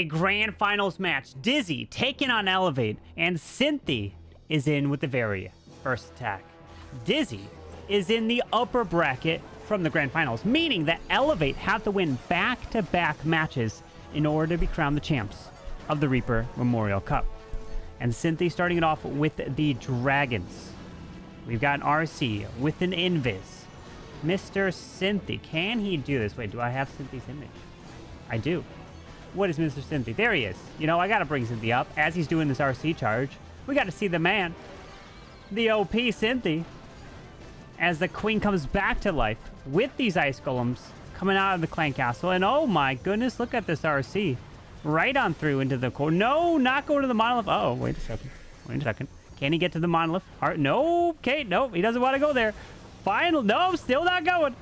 A grand finals match. Dizi taking on Elevate, and Synthe is in with the very first attack. Dizi is in the upper bracket from the grand finals, meaning that Elevate have to win back-to-back matches in order to be crowned the champs of the Reaper Memorial Cup. And Synthe starting it off with the Dragons. We've got an RC with an Invis. Mr. Synthe, can he do this? Wait, do I have Synthe's image? I do. What is Mr. Synthe? There he is. You know, I gotta bring Synthe up as he's doing this RC charge. We gotta see the man, the OP Synthe, as the queen comes back to life with these ice golems coming out of the clan castle. And oh my goodness, look at this RC. Right on through into the core. No, not going to the monolith. Oh, wait a second. Wait a second. Can he get to the monolith? No, okay, no, he doesn't want to go there. Final, no, still not going.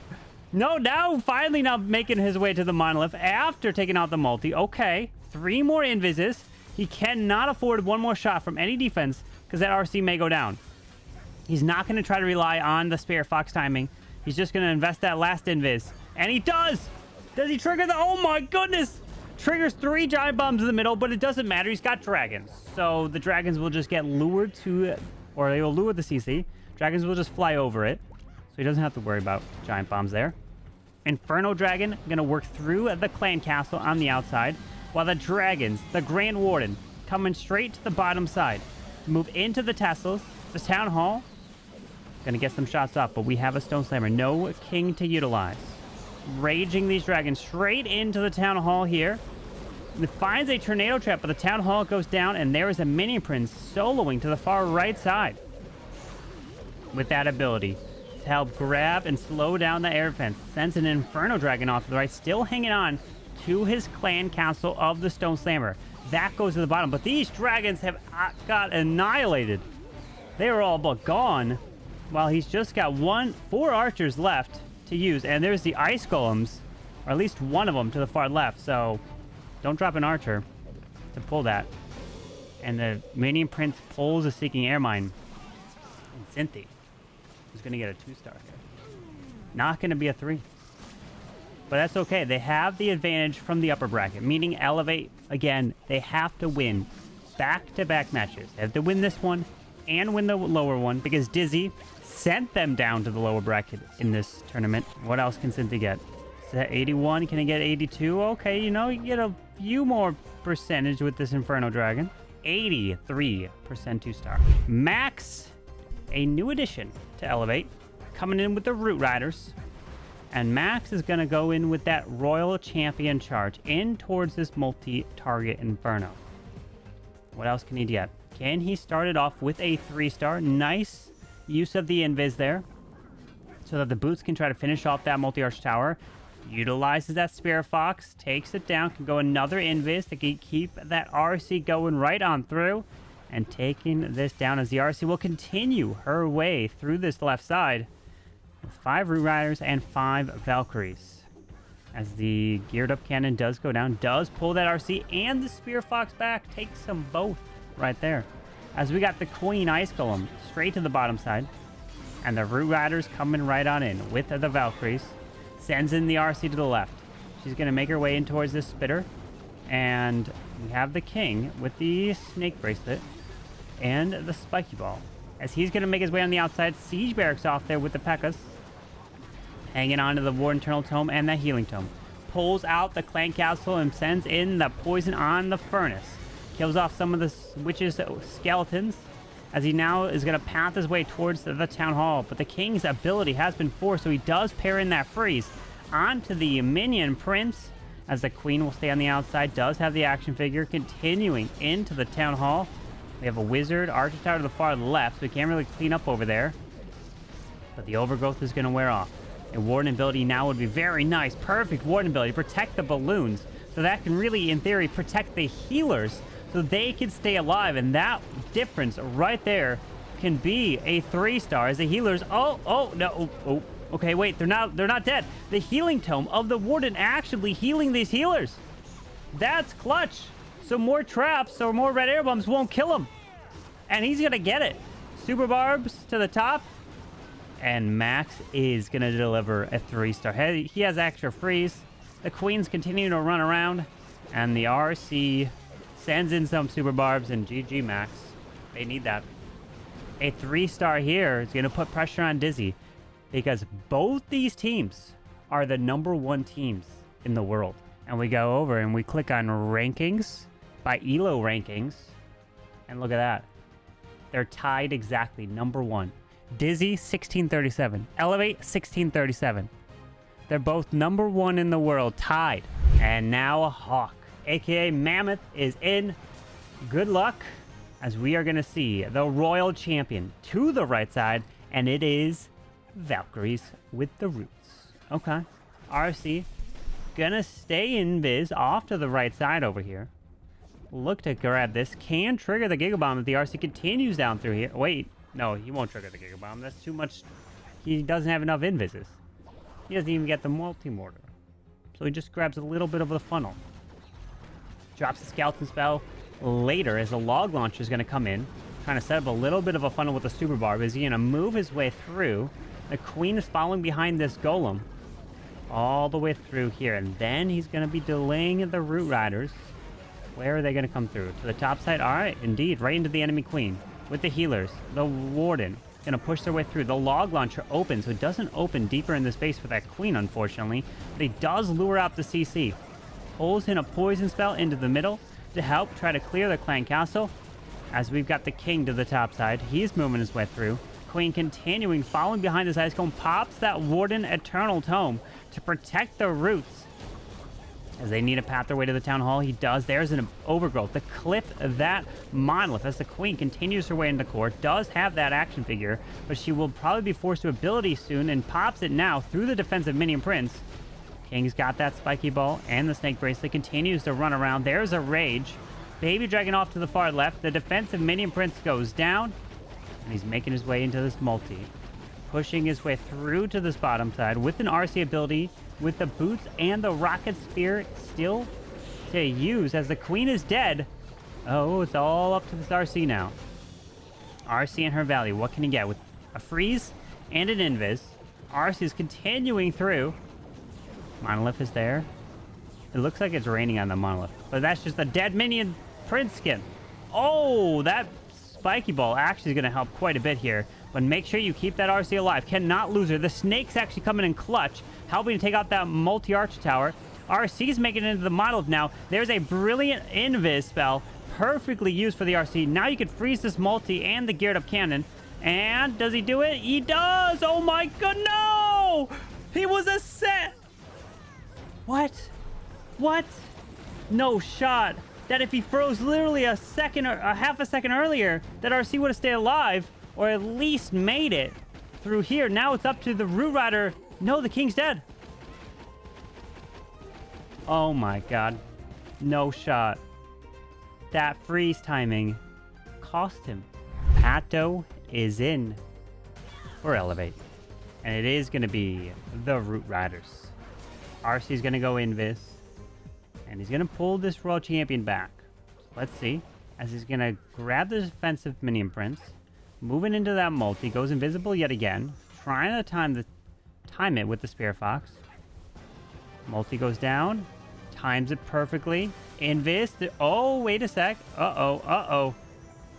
No, now finally not making his way to the monolith after taking out the multi. Okay, 3 more invises. He cannot afford one more shot from any defense because that RC may go down. He's not going to try to rely on the spare Fox timing. He's just going to invest that last invis. And he does! Does he trigger the... Oh my goodness! Triggers 3 giant bombs in the middle, but it doesn't matter. He's got dragons. So the dragons will just get lured to... Or they will lure the CC. Dragons will just fly over it. So he doesn't have to worry about giant bombs there. Inferno Dragon going to work through the clan castle on the outside, while the dragons, the Grand Warden, coming straight to the bottom side. Move into the Teslas, the Town Hall. Going to get some shots off, but we have a Stone Slammer. No king to utilize. Raging these dragons straight into the Town Hall here. It finds a Tornado Trap, but the Town Hall goes down, and there is a Minion Prince soloing to the far right side. With that ability to help grab and slow down the air defense. Sends an Inferno Dragon off to the right, still hanging on to his clan castle of the Stone Slammer. That goes to the bottom, but these dragons have got annihilated. They were all but gone, while he's just got 4 archers left to use, and there's the ice golems, or at least one of them to the far left, so don't drop an archer to pull that. And the Minion Prince pulls a Seeking Air Mine. And Synthe is going to get a 2-star here. Not going to be a 3. But that's okay. They have the advantage from the upper bracket, meaning Elevate, again, they have to win back-to-back matches. They have to win this one and win the lower one, because Dizi sent them down to the lower bracket in this tournament. What else can Synthe get? Is that 81? Can he get 82? Okay, you know, you get a few more percentage with this Inferno Dragon. 83% 2-star. Max, a new addition to Elevate, coming in with the Root Riders. And Max is going to go in with that Royal Champion charge in towards this multi-target Inferno. What else can he get? Can he start it off with a 3-star? Nice use of the Invis there, so that the boots can try to finish off that multi-arch tower. Utilizes that Spirit Fox, takes it down, can go another Invis to keep that RC going right on through, and taking this down as the RC will continue her way through this left side with 5 Root Riders and 5 Valkyries. As the geared up cannon does go down, does pull that RC and the Spear Fox back, takes them both right there. As we got the Queen Ice Golem straight to the bottom side, and the Root Riders coming right on in with the Valkyries. Sends in the RC to the left. She's going to make her way in towards this Spitter. And we have the King with the Snake Bracelet and the Spiky Ball. As he's going to make his way on the outside, Siege Barracks off there with the P.E.K.K.A.s. Hanging on to the War Internal Tome and that Healing Tome. Pulls out the Clan Castle and sends in the Poison on the Furnace. Kills off some of the Witch's skeletons, as he now is going to path his way towards the Town Hall. But the King's ability has been forced, so he does pair in that freeze onto the Minion Prince, as the Queen will stay on the outside. Does have the action figure continuing into the Town Hall. We have a Wizard, Archer Tower to the far left, so we can't really clean up over there. But the Overgrowth is going to wear off. A Warden ability now would be very nice. Perfect Warden ability. Protect the balloons. So that can really, in theory, protect the healers, so they can stay alive, and that difference right there can be a 3-star as the healers. Okay, wait, they're not dead. The Healing Tome of the Warden actually healing these healers. That's clutch. So more traps or more red air bombs won't kill him, and he's gonna get it. Super barbs to the top, and Max is gonna deliver a 3-star. He has extra freeze. The Queen's continuing to run around. And the RC sends in some super barbs and GG Max. They need that. A 3-star here is going to put pressure on Dizi because both these teams are the #1 teams in the world. And we go over and we click on rankings by ELO rankings. And look at that. They're tied exactly, #1. Dizi, 1637. Elevate, 1637. They're both #1 in the world, tied. And now a Hawk, aka Mammoth, is in. Good luck, as we are going to see the Royal Champion to the right side, and it is Valkyries with the roots. Okay. RC gonna stay Invis off to the right side over here. Look to grab this. Can trigger the Giga Bomb if the RC continues down through here. Wait. No, he won't trigger the Giga Bomb. That's too much. He doesn't have enough Invises. He doesn't even get the multi-mortar. So he just grabs a little bit of the funnel. Drops the Skeleton Spell later as the Log Launcher is going to come in. Trying to set up a little bit of a funnel with the Super Barb. Is he going to move his way through? The Queen is following behind this Golem. All the way through here. And then he's going to be delaying the Root Riders. Where are they going to come through? To the top side? Alright, indeed. Right into the enemy Queen. With the healers. The Warden. Going to push their way through. The Log Launcher opens. So it doesn't open deeper in the space for that Queen, unfortunately. But he does lure out the CC. Pulls in a Poison Spell into the middle to help try to clear the Clan Castle. As we've got the King to the top side. He's moving his way through. Queen continuing, following behind his Ice Golem. Pops that Warden Eternal Tome to protect the roots. As they need to path their way to the Town Hall, he does. There's an Overgrowth to clip that Monolith as the Queen continues her way into core. Does have that action figure, but she will probably be forced to ability soon and pops it now through the defensive Minion Prince. King's got that Spiky Ball and the Snake Bracelet. Continues to run around. There's a Rage. Baby Dragon off to the far left. The defensive Minion Prince goes down. And he's making his way into this multi. Pushing his way through to this bottom side with an RC ability. With the boots and the rocket spear still to use as the Queen is dead. Oh, it's all up to this RC now. RC and her value. What can he get with a freeze and an Invis? RC is continuing through. Monolith is there. It looks like it's raining on the Monolith, but that's just a dead minion Prince skin. Oh, that Spiky Ball actually is going to help quite a bit here. But make sure you keep that RC alive. Cannot lose her. The Snake's actually coming in clutch, helping to take out that multi-arch tower. RC's making it into the Monolith now. There's a brilliant Invis spell, perfectly used for the RC. Now you can freeze this multi and the geared up cannon. And does he do it? He does! Oh my god, no! He was a set! What? What? No shot. That if he froze literally a second or a half a second earlier, that RC would have stayed alive. Or at least made it through here. Now it's up to the Root Rider. No, the King's dead. Oh my god. No shot. That freeze timing cost him. Pato is in for Elevate. And it is going to be the Root Riders. RC's going to go Invis. And he's going to pull this Royal Champion back. Let's see. As he's going to grab the defensive Minion Prince. Moving into that multi, goes invisible yet again. Trying to time it with the Spear Fox. Multi goes down. Times it perfectly. Invis. Oh, wait a sec. Uh-oh.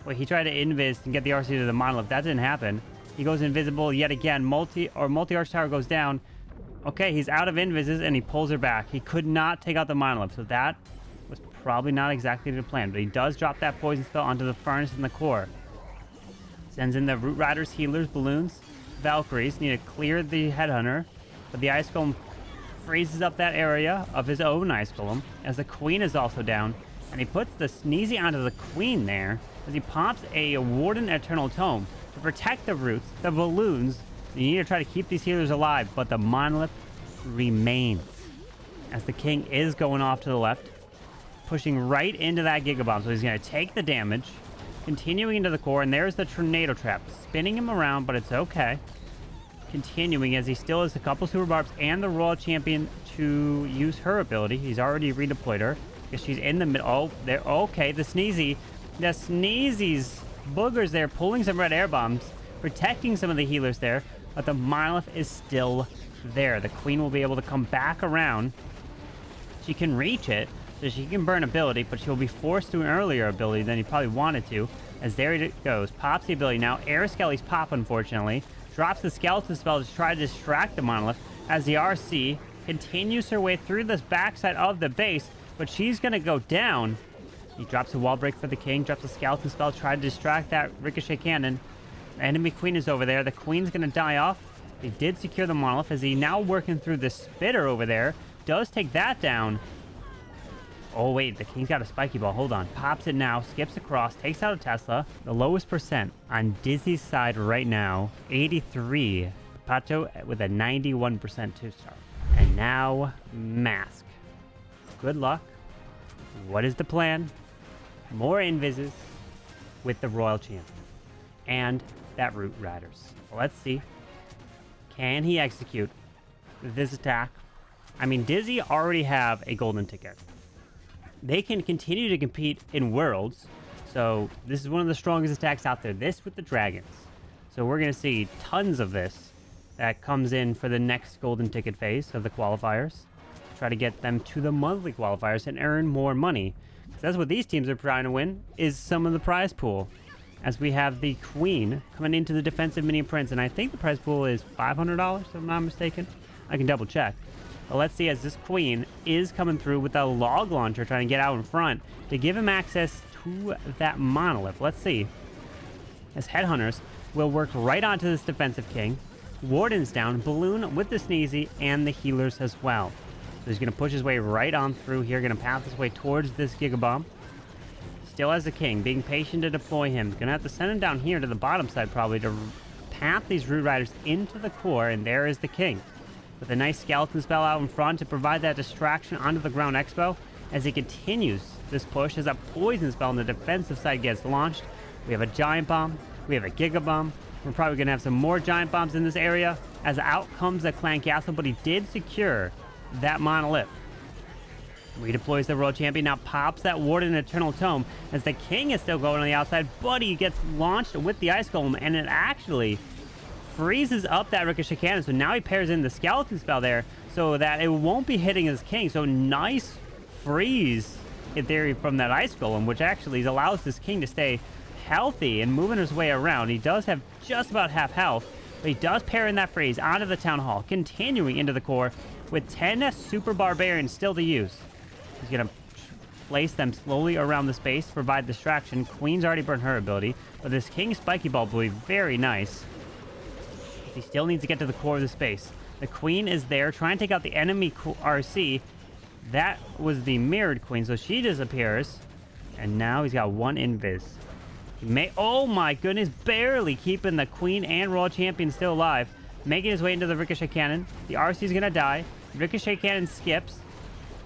Wait, he tried to Invis and get the RC to the Monolith. That didn't happen. He goes invisible yet again. Multi-Arch Tower goes down. Okay, he's out of Invises and he pulls her back. He could not take out the Monolith. So that was probably not exactly the plan. But he does drop that Poison Spell onto the Furnace in the core. Sends in the Root Riders, Healers, Balloons, Valkyries. Need to clear the Headhunter. But the Ice Golem freezes up that area of his own Ice Golem. As the Queen is also down. And he puts the Sneezy onto the Queen there. As he pops a Warden Eternal Tome to protect the Roots, the Balloons. You need to try to keep these healers alive. But the Monolith remains. As the King is going off to the left. Pushing right into that Giga Bomb. So he's going to take the damage. Continuing into the core, and there's the Tornado Trap. Spinning him around, but it's okay. Continuing as he still has a couple Super Barbs and the Royal Champion to use her ability. He's already redeployed her because she's in the middle. Oh, there. Okay, the Sneezy's boogers there, pulling some red air bombs, protecting some of the healers there, but the Monolith is still there. The Queen will be able to come back around. She can reach it, So she can burn ability, but she'll be forced to an earlier ability than he probably wanted to. As there it goes. Pops the ability now. Air Skelly's pop, unfortunately. Drops the skeleton spell to try to distract the monolith as the RC continues her way through this backside of the base, but she's going to go down. He drops a wall break for the king, drops a skeleton spell, try to distract that ricochet cannon. The enemy queen is over there. The queen's going to die off. He did secure the monolith as he now working through the spitter over there. Does take that down. Oh, wait, the king's got a spiky ball. Hold on. Pops it now, skips across, takes out a Tesla. The lowest percent on Dizi's side right now, 83. Pato with a 91% 2-star. And now, Mask. Good luck. What is the plan? More Invises with the Royal Champion. And that Root Riders. Let's see. Can he execute this attack? I mean, Dizi already have a golden ticket. They can continue to compete in Worlds. So this is one of the strongest attacks out there. This with the dragons. So we're going to see tons of this that comes in for the next golden ticket phase of the qualifiers. Try to get them to the monthly qualifiers and earn more money. So that's what these teams are trying to win, is some of the prize pool. As we have the queen coming into the defensive minion prince. And I think the prize pool is $500, if I'm not mistaken. I can double check. But let's see, as this queen is coming through with a log launcher trying to get out in front to give him access to that monolith. Let's see. As headhunters will work right onto this defensive king. Warden's down, Balloon with the sneezy, and the healers as well. So he's going to push his way right on through here, going to path his way towards this Gigabomb. Still has the king, being patient to deploy him. Going to have to send him down here to the bottom side probably to path these Root Riders into the core, and there is the king. With a nice skeleton spell out in front to provide that distraction onto the ground expo as he continues this push as a poison spell on the defensive side gets launched. We have a giant bomb. We have a giga bomb. We're probably going to have some more giant bombs in this area as out comes the clan castle, but he did secure that monolith. Redeploys the Royal Champion, now pops that Warden Eternal Tome as the king is still going on the outside, but he gets launched with the Ice Golem, and it actually freezes up that Ricochet Cannon. So now he pairs in the skeleton spell there so that it won't be hitting his king. So nice freeze in theory from that Ice Golem, which actually allows this king to stay healthy and moving his way around. He does have just about half health, but he does pair in that freeze onto the Town Hall, continuing into the core with 10 Super Barbarians still to use. He's going to place them slowly around the space to provide distraction. Queen's already burned her ability, but this King Spiky Ball will be very nice. He still needs to get to the core of the space. The Queen is there trying to take out the enemy RC. That was the mirrored Queen, so she disappears. And now he's got one Invis. He may, oh my goodness, barely keeping the Queen and Royal Champion still alive. Making his way into the Ricochet Cannon. The RC is going to die. Ricochet Cannon skips.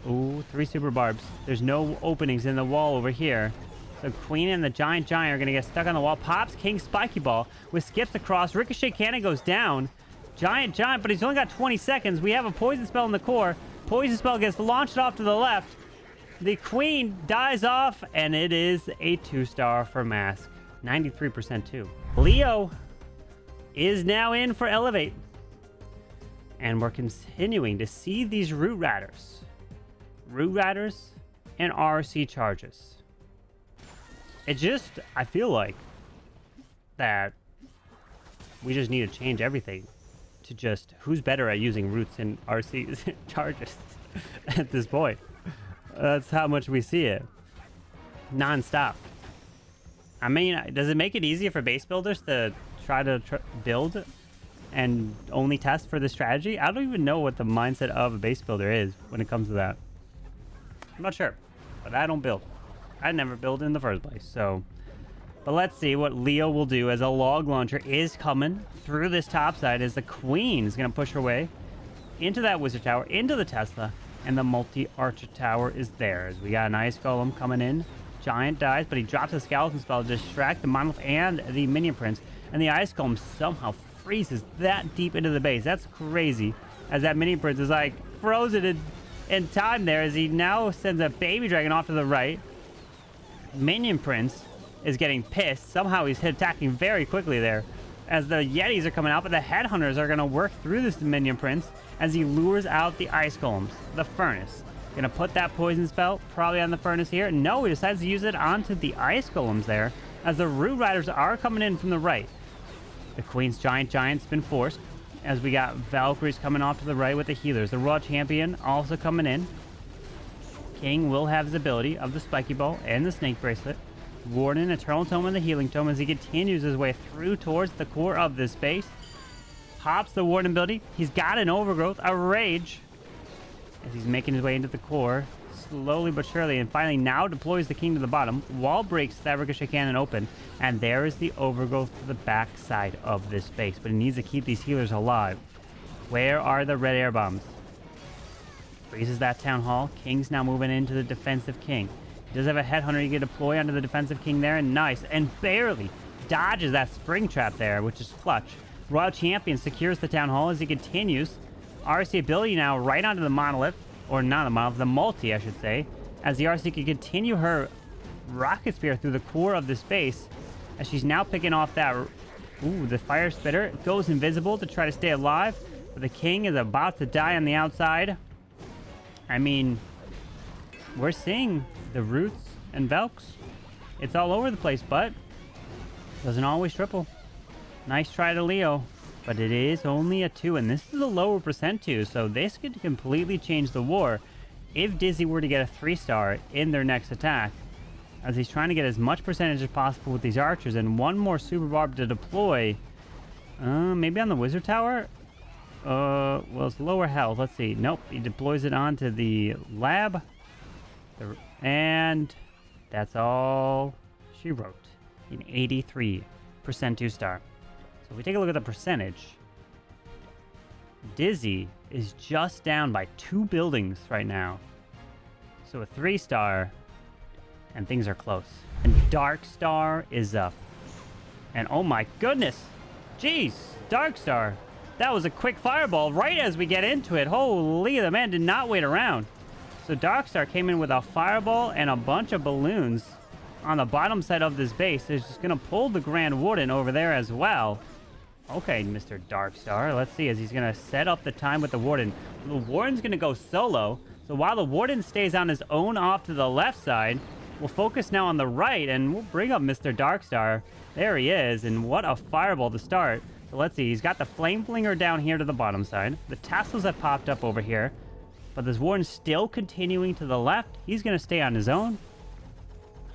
Ooh, 3 Super Barbs. There's no openings in the wall over here. So Queen and the Giant are going to get stuck on the wall. Pops King Spiky Ball with skips across. Ricochet Cannon goes down. Giant, but he's only got 20 seconds. We have a poison spell in the core. Poison spell gets launched off to the left. The Queen dies off, and it is a 2-star for Mask. 93% too. Leo is now in for Elevate. And we're continuing to see these Root Riders. Root Riders and RC charges. It just, I feel like that we just need to change everything to just who's better at using roots and RC charges at this point. That's how much we see it. Non-stop. I mean, does it make it easier for base builders to try to build and only test for the strategy? I don't even know what the mindset of a base builder is when it comes to that. I'm not sure, but I don't build. I never build in the first place, so. But let's see what Leo will do as a log launcher is coming through this top side as the Queen is going to push her way into that Wizard Tower, into the Tesla, and the multi-archer tower is there. As we got an Ice Golem coming in. Giant dies, but he drops a skeleton spell to distract the Monolith and the Minion Prince, and the Ice Golem somehow freezes that deep into the base. That's crazy, as that Minion Prince is like frozen in time there as he now sends a baby dragon off to the right. Minion Prince is getting pissed. Somehow he's attacking very quickly there as the Yetis are coming out, but the Headhunters are going to work through this Minion Prince as he lures out the Ice Golems, the Furnace. Gonna put that poison spell probably on the furnace here. No, he decides to use it onto the ice golems there, as the Root Riders are coming in from the right. The Queen's Giant's been forced, as we got Valkyries coming off to the right with the healers. The Royal Champion also coming in. King will have his ability of the Spiky Ball and the Snake Bracelet. Warden, Eternal Tome, and the Healing Tome as he continues his way through towards the core of this base. Pops the Warden ability. He's got an Overgrowth, a Rage, as he's making his way into the core, slowly but surely, and finally now deploys the King to the bottom. Wall breaks that Ricochet Cannon open, and there is the Overgrowth to the back side of this base. But he needs to keep these healers alive. Where are the red air bombs? Freezes that Town Hall. King's now moving into the defensive King. He does have a Headhunter he can deploy onto the defensive King there, and nice, and barely dodges that Spring Trap there, which is clutch. Royal Champion secures the Town Hall as he continues. RC ability now right onto the Monolith, or not the Monolith, the Multi, I should say, as the RC can continue her Rocket Spear through the core of this base, as she's now picking off that... Ooh, the Fire Spitter goes invisible to try to stay alive, but the King is about to die on the outside. I mean, we're seeing the Roots and Valks. It's all over the place, but doesn't always triple. Nice try to Leo, but it is only a 2, and this is a lower percent 2, so this could completely change the war if Dizi were to get a 3-star in their next attack, as he's trying to get as much percentage as possible with these archers, and one more Super Barb to deploy. Maybe on the Wizard Tower? Well, it's lower health. Let's see. Nope, he deploys it onto the lab, and that's all she wrote. An 83% 2-star. So if we take a look at the percentage, Dizi is just down by 2 buildings right now. So a 3-star, and things are close. And Darkstar is up. And oh my goodness! Jeez, Darkstar! That was a quick fireball right as we get into it. Holy, the man did not wait around. So Darkstar came in with a fireball and a bunch of balloons on the bottom side of this base. It's just going to pull the Grand Warden over there as well. Okay, Mr. Darkstar, let's see as he's going to set up the time with the Warden. The Warden's going to go solo, so while the Warden stays on his own off to the left side, we'll focus now on the right, and we'll bring up Mr. Darkstar. There he is, and what a fireball to start. So let's see, he's got the Flame Flinger down here to the bottom side. The tassels have popped up over here, but this Warden's still continuing to the left. He's going to stay on his own,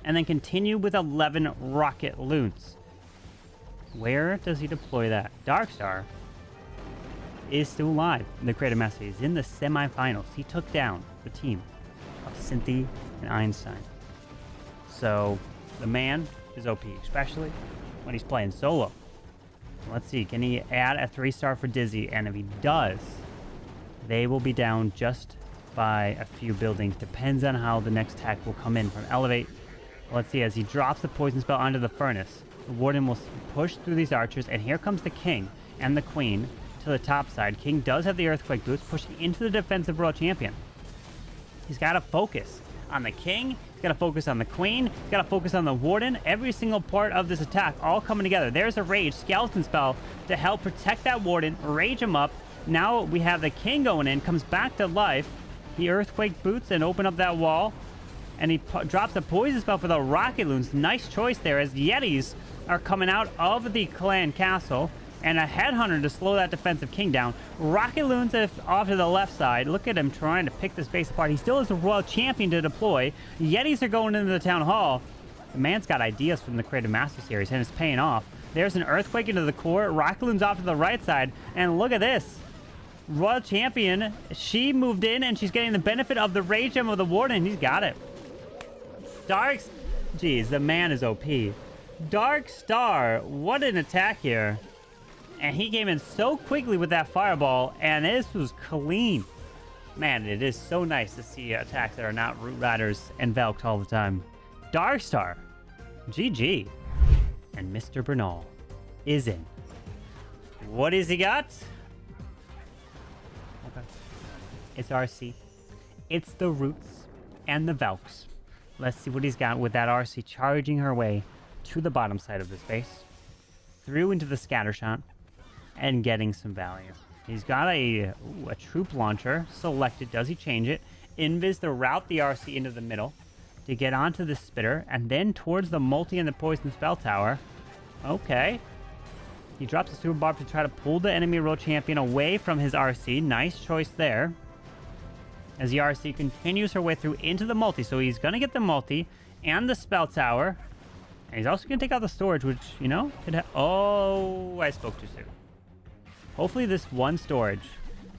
and then continue with 11 Rocket Loons. Where does he deploy that? Darkstar is still alive in the Creative Master. He's in the semifinals. He took down the team of Synthe and Einstein. So the man is OP, especially when he's playing solo. Let's see, can he add a 3-star for Dizi? And if he does, they will be down just by a few buildings. Depends on how the next attack will come in from Elevate. Let's see, as he drops the poison spell onto the furnace, the Warden will push through these archers, and here comes the King and the Queen to the top side. King does have the Earthquake boots, pushing into the defensive Royal Champion. He's got to focus on the King, he's got to focus on the Queen, he's got to focus on the Warden. Every single part of this attack all coming together. There's a Rage Skeleton spell to help protect that Warden, rage him up. Now we have the King going in, comes back to life. He Earthquake boots and open up that wall. And he drops a poison spell for the Rocket Loons. Nice choice there, as Yetis are coming out of the clan castle. And a Headhunter to slow that defensive King down. Rocket Loons off to the left side. Look at him trying to pick the space apart. He still has a Royal Champion to deploy. Yetis are going into the Town Hall. The man's got ideas from the Creative Master Series, and it's paying off. There's an Earthquake into the core. Rocket Loons off to the right side. And look at this. Royal Champion, she moved in, and she's getting the benefit of the Rage Gem of the Warden. He's got it. Jeez, the man is OP. Darkstar, what an attack here. And he came in so quickly with that fireball, and this was clean. Man, it is so nice to see attacks that are not Root Riders and Valks all the time. Darkstar, GG. And Mr. Bernaul is in. What has he got? Okay. It's RC. It's the Roots and the Valks. Let's see what he's got with that RC charging her way to the bottom side of this base, through into the Scattershot, and getting some value. He's got a troop launcher selected. Does he change it? Invis to route the RC into the middle to get onto the spitter and then towards the multi and the poison spell tower. Okay. He drops a super barb to try to pull the enemy roll champion away from his RC. Nice choice there. As the RC continues her way through into the multi. So he's going to get the multi and the spell tower. And he's also going to take out the storage, which, you know, could have... Oh, I spoke too soon. Hopefully this one storage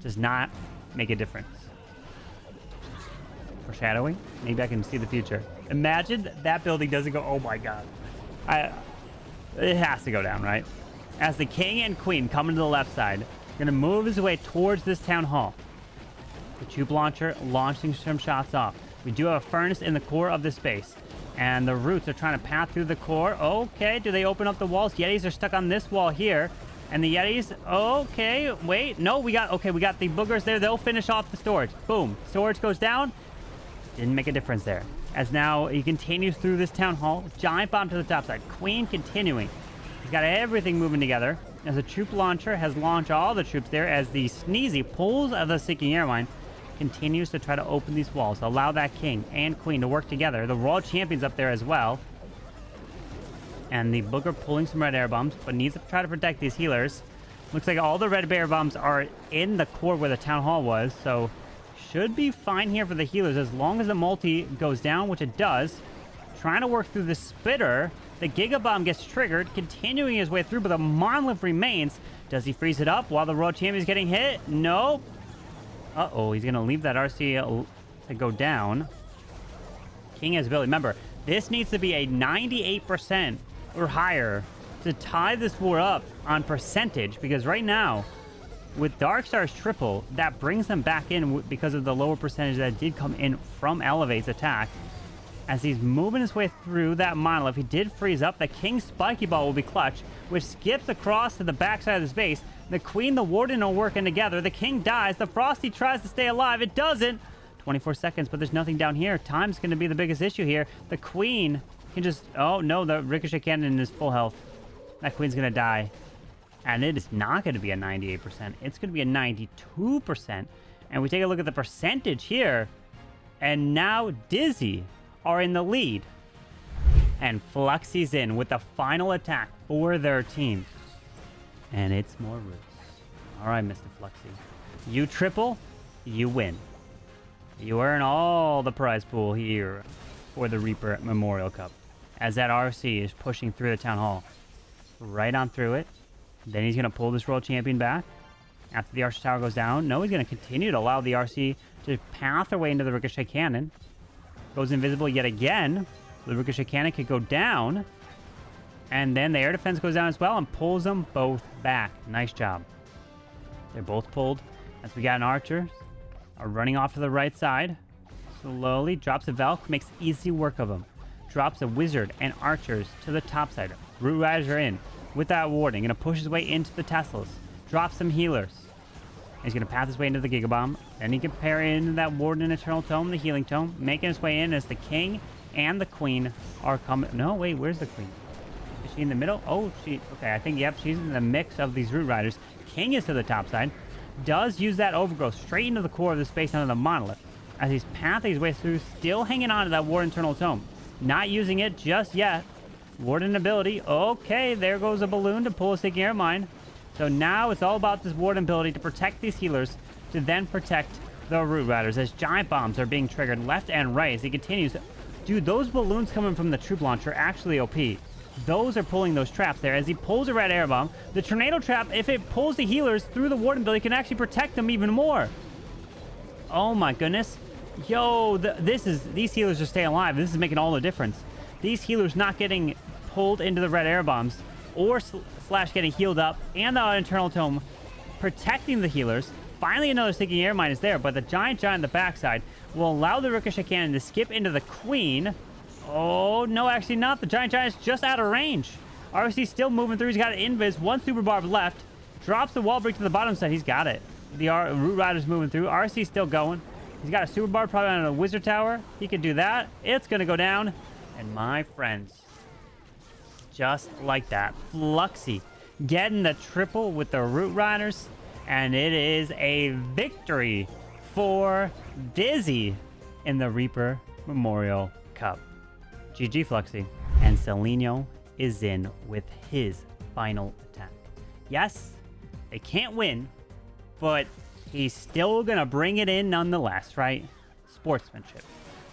does not make a difference. Foreshadowing? Maybe I can see the future. Imagine that building doesn't go... Oh my god. It has to go down, right? As the king and queen come into the left side, going to move his way towards this town hall. The tube launcher launching some shots off. We do have a furnace in the core of this base. And the roots are trying to pass through the core. Okay, do they open up the walls? Yetis are stuck on this wall here. And the Yetis, okay, wait. No, we got the boogers there. They'll finish off the storage. Boom. Storage goes down. Didn't make a difference there. As now he continues through this town hall. Giant bomb to the top side. Queen continuing. He's got everything moving together. As the troop launcher has launched all the troops there. As the Sneezy pulls of the Seeking Airmine. Continues to try to open these walls, allow that king and queen to work together. The world champions up there as well. And the booger pulling some red air bombs, but needs to try to protect these healers. Looks like all the red air bombs are in the core where the town hall was, so should be fine here for the healers as long as the multi goes down, which it does. Trying to work through the spitter. The Giga Bomb gets triggered, continuing his way through, but the monolith remains. Does he freeze it up while the world champion is getting hit? Nope. Uh-oh, he's going to leave that RC to go down. King has ability. Remember, this needs to be a 98% or higher to tie this war up on percentage, because right now, with Darkstar's triple, that brings them back in because of the lower percentage that did come in from Elevate's attack. As he's moving his way through that monolith, he did freeze up. The King's Spiky Ball will be clutch, which skips across to the backside of this base. The Queen, the Warden are working together. The King dies. The Frosty tries to stay alive. It doesn't. 24 seconds, but there's nothing down here. Time's going to be the biggest issue here. The Queen can just... Oh, no, the Ricochet Cannon is full health. That Queen's going to die. And it is not going to be a 98%. It's going to be a 92%. And we take a look at the percentage here. And now Dizi are in the lead. And Fluxxy's in with the final attack for their team. And it's more roots. All right, Mr. Fluxxy. You triple, you win. You earn all the prize pool here for the Reaper Memorial Cup. As that RC is pushing through the town hall. Right on through it. Then he's going to pull this world champion back. After the Archer Tower goes down. No, he's going to continue to allow the RC to path their way into the Ricochet Cannon. Goes invisible yet again. The Ricochet Cannon could go down. And then the air defense goes down as well and pulls them both back. Nice job. They're both pulled. As we got an Archer are running off to the right side. Slowly drops a Valk, makes easy work of them. Drops a Wizard and Archers to the top side. Root Riders are in with that warding. Gonna push his way into the Teslas. Drop some healers. He's gonna pass his way into the Giga Bomb. Then he can pair in that Warden Eternal Tome, the Healing Tome, making his way in as the King and the Queen are coming. No, wait, where's the Queen? Is she in the middle? Oh, okay, I think, yep, she's in the mix of these Root Riders. King is to the top side. Does use that Overgrowth straight into the core of the space under the monolith. As he's pathing his way through, still hanging on to that Warden Eternal Tome. Not using it just yet. Warden ability. Okay, there goes a balloon to pull a Seeking Air Mine. So now it's all about this Warden ability to protect these healers, to then protect the Root Riders as giant bombs are being triggered left and right as he continues. Dude, those balloons coming from the troop launcher are actually OP. Those are pulling those traps there. As he pulls a red air bomb, the tornado trap, if it pulls the healers through the Warden ability, can actually protect them even more. Oh my goodness. Yo, these healers are staying alive. This is making all the difference. These healers not getting pulled into the red air bombs or slash getting healed up, and the internal tome protecting the healers. Finally, another Seeking Air Mine is there, but the giant on the backside will allow the Ricochet Cannon to skip into the Queen. Oh, no, actually not. The giant is just out of range. RC still moving through. He's got an Invis. One Super Barb left. Drops the wall break to the bottom side. He's got it. The Root Rider's moving through. RC still going. He's got a Super Barb probably on a Wizard Tower. He can do that. It's going to go down. And my friends, just like that, Fluxxy getting the triple with the Root Riders. And it is a victory for Dizi. in the Reaper Memorial Cup. GG Fluxxy. And Celinho is in with his final attack. Yes, they can't win, but he's still gonna bring it in nonetheless, right? Sportsmanship.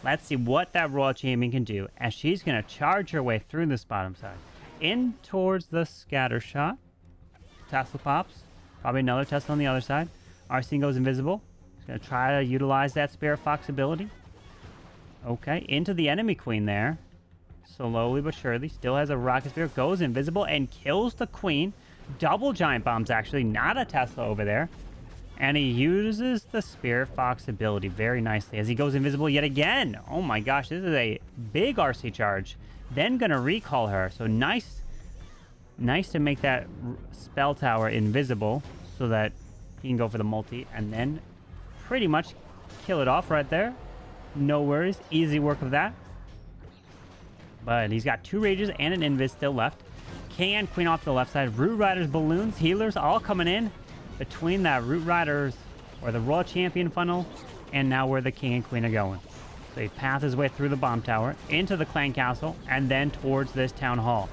Let's see what that Royal Champion can do as she's gonna charge her way through this bottom side. In towards the scatter shot. Tesla pops. Probably another Tesla on the other side. Arsene goes invisible. He's gonna try to utilize that Spirit Fox ability. Okay, into the enemy queen there. Slowly but surely. Still has a Rocket Spirit. Goes invisible and kills the queen. Double giant bombs, actually. Not a Tesla over there. And he uses the Spirit Fox ability very nicely as he goes invisible yet again. Oh my gosh, this is a big RC charge. Then gonna recall her. So nice to make that spell tower invisible so that he can go for the multi. And then pretty much kill it off right there. No worries. Easy work of that. But he's got 2 Rages and an Invis still left. King and Queen off to the left side. Root Riders, Balloons, Healers all coming in between that Root Riders or the Royal Champion funnel and now where the King and Queen are going. So he paths his way through the bomb tower into the clan castle and then towards this town hall.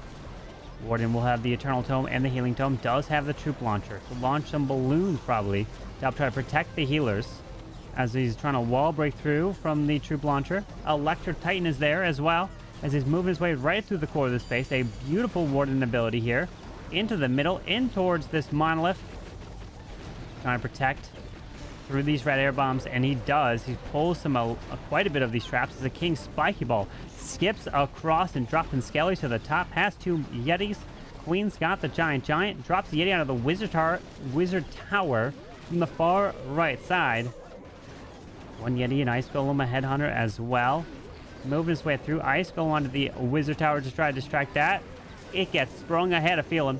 Warden will have the Eternal Tome and the Healing Tome. Does have the Troop Launcher. So launch some balloons probably to help try to protect the healers as he's trying to wall break through from the Troop Launcher. Electric Titan is there as well as he's moving his way right through the core of the space. A beautiful Warden ability here into the middle, in towards this monolith. Trying to protect through these red air bombs, and he does. He pulls quite a bit of these traps as the King Spiky Ball skips across and dropping Skellies to the top. Has 2 Yetis. Queen's got the Giant. Drops the Yeti out of the Wizard Tower from the far right side. 1 Yeti and Ice Golem, a Headhunter as well. Moving his way through. Ice Golem onto the Wizard Tower to try to distract that. It gets sprung. I had a feeling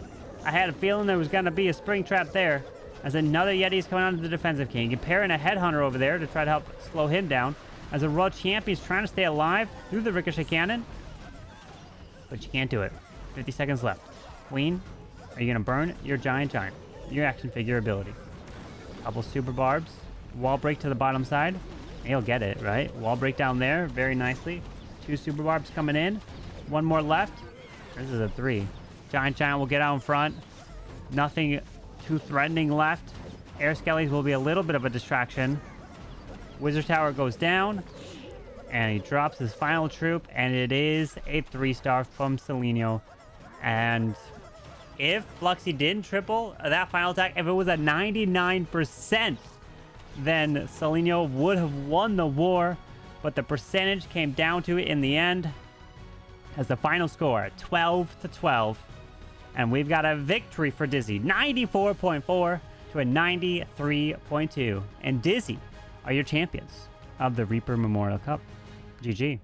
there was going to be a spring trap there. As another Yeti is coming onto the defensive King. Comparing a Headhunter over there to try to help slow him down. As a Royal Champion is trying to stay alive through the Ricochet Cannon. But you can't do it. 50 seconds left. Queen, are you going to burn your Giant? Your action figure ability. Couple Super Barbs. Wall break to the bottom side. He'll get it, right? Wall break down there very nicely. 2 Super Barbs coming in. 1 more left. This is a 3. Giant will get out in front. Nothing too threatening left. Air Skellies will be a little bit of a distraction. Wizard Tower goes down. And he drops his final troop. And it is a 3-star from Celinho. And if Fluxxy didn't triple that final attack, if it was at 99%, then Celinho would have won the war. But the percentage came down to it in the end. As the final score, 12-12. And we've got a victory for Dizi, 94.4 to a 93.2. And Dizi are your champions of the Reaper Memorial Cup. GG.